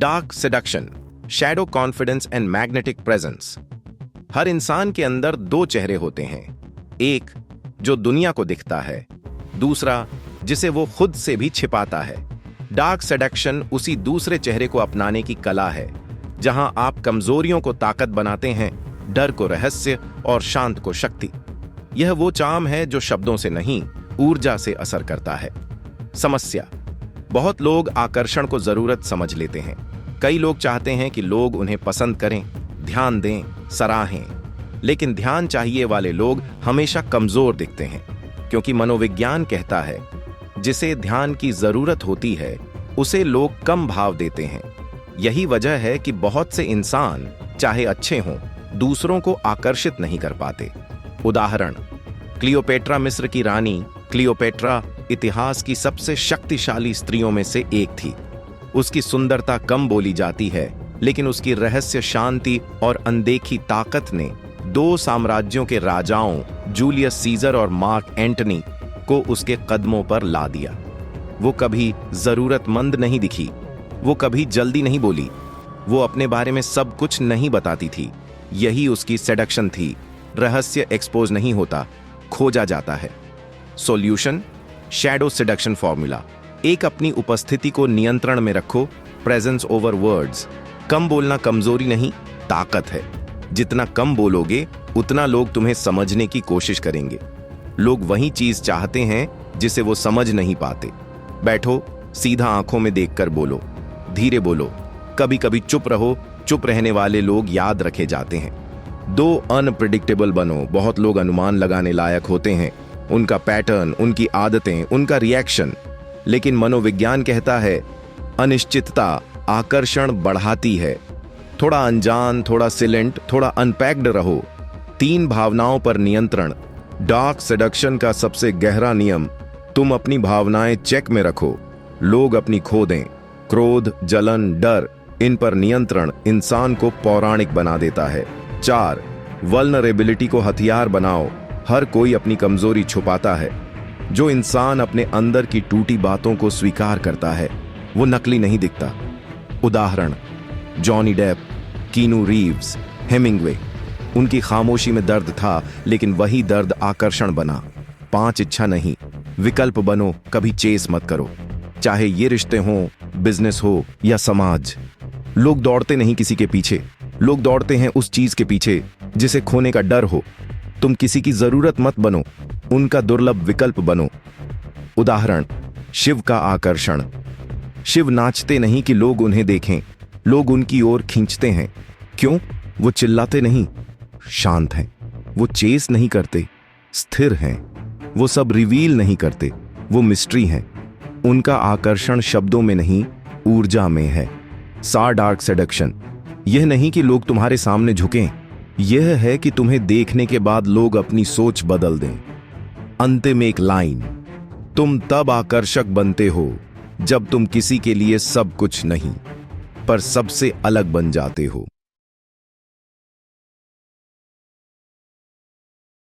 Dark seduction, shadow confidence and magnetic presence. हर इंसान के अंदर दो चेहरे होते हैं, एक जो दुनिया को दिखता है, दूसरा जिसे वो खुद से भी छिपाता है। डार्क सेडक्शन उसी दूसरे चेहरे को अपनाने की कला है, जहां आप कमजोरियों को ताकत बनाते हैं, डर को रहस्य और शांत को शक्ति। यह वो चार्म है जो शब्दों से नहीं, ऊर्जा से असर करता है। समस्या: बहुत लोग आकर्षण को जरूरत समझ लेते हैं। कई लोग चाहते हैं कि लोग उन्हें पसंद करें, ध्यान दें, सराहें। लेकिन ध्यान चाहिए वाले लोग हमेशा कमजोर दिखते हैं, क्योंकि मनोविज्ञान कहता है जिसे ध्यान की जरूरत होती है उसे लोग कम भाव देते हैं। यही वजह है कि बहुत से इंसान चाहे अच्छे हों, दूसरों को आकर्षित नहीं कर पाते। उदाहरण: क्लियोपेट्रा, मिस्र की रानी क्लियोपेट्रा इतिहास की सबसे शक्तिशाली स्त्रियों में से एक थी। उसकी सुंदरता कम बोली जाती है, लेकिन उसकी रहस्य शांति और अनदेखी ताकत ने दो साम्राज्यों के राजाओं जूलियस सीजर और मार्क एंटनी को उसके कदमों पर ला दिया। वो कभी जरूरतमंद नहीं दिखी, वो कभी जल्दी नहीं बोली, वो अपने बारे में सब कुछ नहीं बताती थी। यही उसकी सेडक्शन थी। रहस्य एक्सपोज नहीं होता, खोजा जाता है। Solution: shadow seduction formula. एक, अपनी उपस्थिति को नियंत्रण में रखो, प्रेजेंस ओवर वर्ड्स। कम बोलना कमजोरी नहीं, ताकत है। जितना कम बोलोगे उतना लोग तुम्हें समझने की कोशिश करेंगे। लोग वही चीज चाहते हैं जिसे वो समझ नहीं पाते। बैठो, सीधा आंखों में देखकर बोलो, धीरे बोलो, कभी कभी चुप रहो। चुप रहने वाले लोग याद रखे जाते हैं। दो, अनप्रिडिक्टेबल बनो। बहुत लोग अनुमान लगाने लायक होते हैं, उनका पैटर्न, उनकी आदतें, उनका रिएक्शन। लेकिन मनोविज्ञान कहता है अनिश्चितता आकर्षण बढ़ाती है। थोड़ा अनजान, थोड़ा सिलेंट, थोड़ा अनपैक्ड रहो। 3, भावनाओं पर नियंत्रण। डार्क सेडक्शन का सबसे गहरा नियम: तुम अपनी भावनाएं चेक में रखो। लोग अपनी खो दें। क्रोध, जलन, डर, इन पर नियंत्रण इंसान को पौराणिक बना देता है। 4, वल्नरेबिलिटी को हथियार बनाओ। हर कोई अपनी कमजोरी छुपाता है। जो इंसान अपने अंदर की टूटी बातों को स्वीकार करता है वो नकली नहीं दिखता। उदाहरण: Johnny Depp, Keanu Reeves, Hemingway. उनकी खामोशी में दर्द था, लेकिन वही दर्द आकर्षण बना। 5, इच्छा नहीं, विकल्प बनो। कभी चेस मत करो, चाहे ये रिश्ते हों, बिजनेस हो या समाज। लोग दौड़ते नहीं किसी के पीछे, लोग दौड़ते हैं उस चीज के पीछे जिसे खोने का डर हो। तुम किसी की जरूरत मत बनो, उनका दुर्लभ विकल्प बनो। उदाहरण: शिव का आकर्षण। शिव नाचते नहीं कि लोग उन्हें देखें, लोग उनकी ओर खींचते हैं। क्यों? वो चिल्लाते नहीं, शांत हैं। वो चेस नहीं करते, स्थिर हैं। वो सब रिवील नहीं करते, वो मिस्ट्री हैं। उनका आकर्षण शब्दों में नहीं, ऊर्जा में है। डार्क सेडक्शन यह नहीं कि लोग तुम्हारे सामने झुकें, यह है कि तुम्हें देखने के बाद लोग अपनी सोच बदल दें। अंतिम एक लाइन: तुम तब आकर्षक बनते हो जब तुम किसी के लिए सब कुछ नहीं, पर सबसे अलग बन जाते हो।